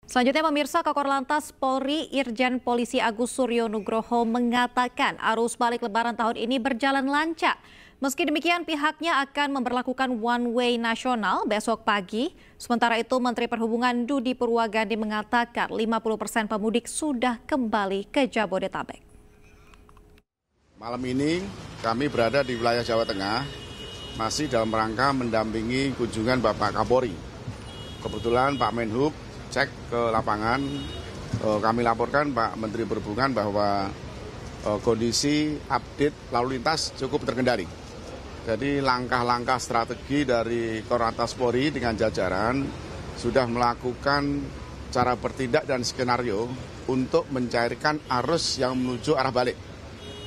Selanjutnya pemirsa, Kakor Lantas Polri Irjen Polisi Agus Suryo Nugroho mengatakan arus balik Lebaran tahun ini berjalan lancar. Meski demikian pihaknya akan memberlakukan one way nasional besok pagi. Sementara itu Menteri Perhubungan Dudi Purwagadi mengatakan 50% pemudik sudah kembali ke Jabodetabek. Malam ini kami berada di wilayah Jawa Tengah masih dalam rangka mendampingi kunjungan Bapak Kapolri. Kebetulan Pak Menhub cek ke lapangan, kami laporkan Pak Menteri Perhubungan bahwa kondisi update lalu lintas cukup terkendali. Jadi langkah-langkah strategi dari Korlantas Polri dengan jajaran sudah melakukan cara bertindak dan skenario untuk mencairkan arus yang menuju arah balik.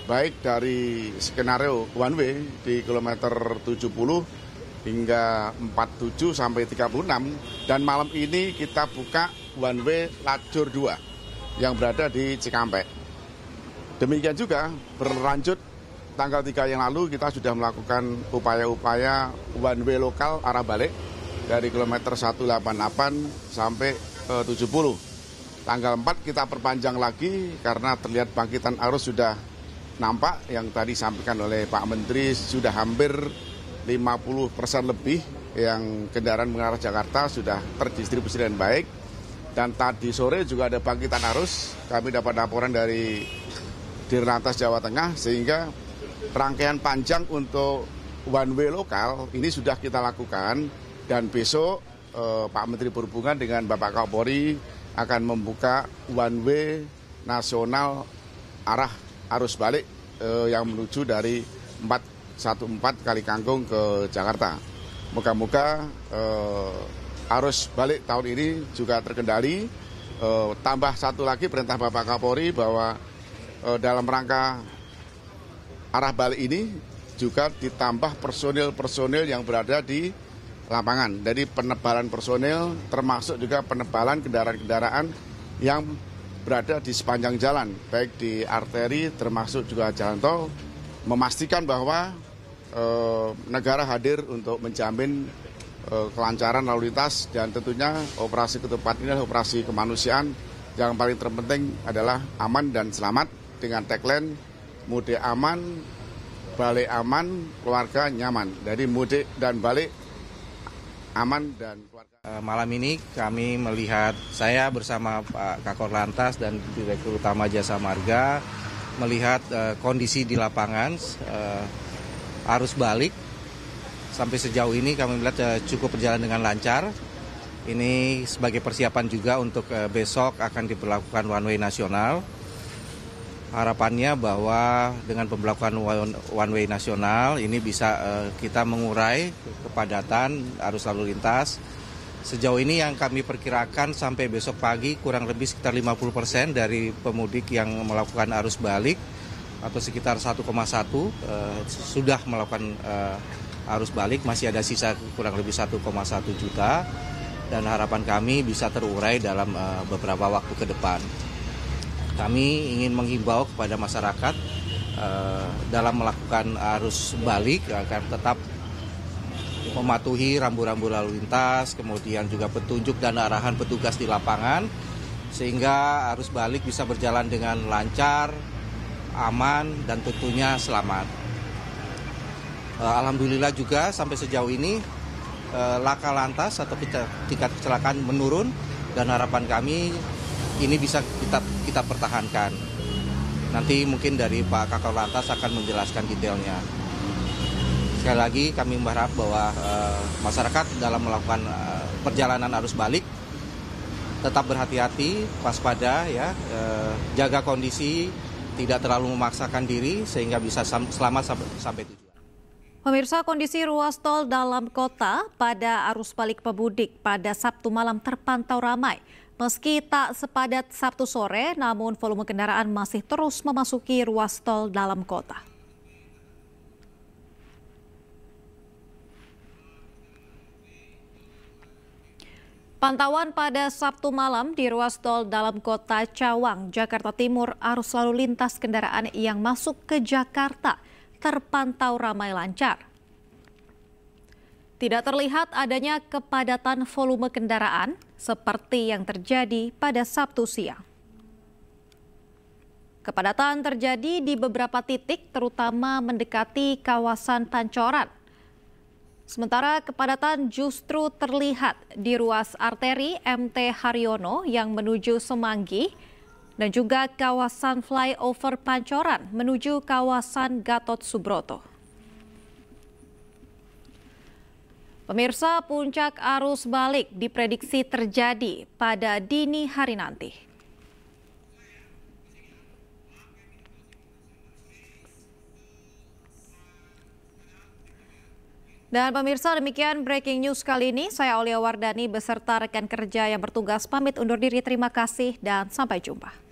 Baik dari skenario one way di kilometer 70 hingga 47 sampai 36, dan malam ini kita buka one way lajur 2 yang berada di Cikampek. Demikian juga berlanjut tanggal 3 yang lalu kita sudah melakukan upaya-upaya one way lokal arah balik dari kilometer 188 sampai 70. Tanggal 4 kita perpanjang lagi karena terlihat bangkitan arus sudah nampak yang tadi disampaikan oleh Pak Menteri, sudah hampir 50% lebih yang kendaraan mengarah Jakarta sudah terdistribusi dengan baik. Dan tadi sore juga ada bangkitan arus, kami dapat laporan dari Dirlantas Jawa Tengah, sehingga rangkaian panjang untuk one way lokal ini sudah kita lakukan. Dan besok Pak Menteri Perhubungan dengan Bapak Kapolri akan membuka one way nasional arah arus balik yang menuju dari 14 Kali Kangkung ke Jakarta. Moga-moga arus balik tahun ini juga terkendali. Tambah satu lagi perintah Bapak Kapolri bahwa dalam rangka arah balik ini juga ditambah personil-personil yang berada di lapangan. Jadi penebalan personil termasuk juga penebalan kendaraan-kendaraan yang berada di sepanjang jalan, baik di arteri termasuk juga jalan tol, memastikan bahwa negara hadir untuk menjamin kelancaran lalu lintas, dan tentunya operasi ketupat ini adalah operasi kemanusiaan. Yang paling terpenting adalah aman dan selamat dengan tagline mudik aman, balik aman, keluarga nyaman. Jadi mudik dan balik aman dan keluarga. Malam ini kami melihat, saya bersama Pak Kakor Lantas dan Direktur Utama Jasa Marga melihat kondisi di lapangan. Arus balik sampai sejauh ini kami melihat cukup berjalan dengan lancar. Ini sebagai persiapan juga untuk besok akan diberlakukan one way nasional. Harapannya bahwa dengan pemberlakuan one way nasional ini bisa kita mengurai kepadatan arus lalu lintas. Sejauh ini yang kami perkirakan sampai besok pagi kurang lebih sekitar 50% dari pemudik yang melakukan arus balik atau sekitar 1,1 sudah melakukan arus balik. Masih ada sisa kurang lebih 1,1 juta, dan harapan kami bisa terurai dalam beberapa waktu ke depan. Kami ingin menghimbau kepada masyarakat dalam melakukan arus balik agar tetap mematuhi rambu-rambu lalu lintas, kemudian juga petunjuk dan arahan petugas di lapangan, sehingga arus balik bisa berjalan dengan lancar, aman, dan tentunya selamat. Alhamdulillah juga sampai sejauh ini laka lantas atau tingkat kecelakaan menurun, dan harapan kami ini bisa kita pertahankan. Nanti mungkin dari Pak Kakor Lantas akan menjelaskan detailnya. Sekali lagi kami berharap bahwa masyarakat dalam melakukan perjalanan arus balik tetap berhati-hati, waspada, ya, jaga kondisi, tidak terlalu memaksakan diri sehingga bisa selamat sampai tujuan. Pemirsa, kondisi ruas tol dalam kota pada arus balik pemudik pada Sabtu malam terpantau ramai. Meski tak sepadat Sabtu sore, namun volume kendaraan masih terus memasuki ruas tol dalam kota. Pantauan pada Sabtu malam di ruas tol dalam kota Cawang, Jakarta Timur, arus lalu lintas kendaraan yang masuk ke Jakarta terpantau ramai lancar. Tidak terlihat adanya kepadatan volume kendaraan, seperti yang terjadi pada Sabtu siang. Kepadatan terjadi di beberapa titik, terutama mendekati kawasan Pancoran. Sementara kepadatan justru terlihat di ruas arteri MT Haryono yang menuju Semanggi dan juga kawasan flyover Pancoran menuju kawasan Gatot Subroto. Pemirsa, puncak arus balik diprediksi terjadi pada dini hari nanti. Dan pemirsa, demikian breaking news kali ini. Saya Aulia Wardani beserta rekan kerja yang bertugas pamit undur diri. Terima kasih dan sampai jumpa.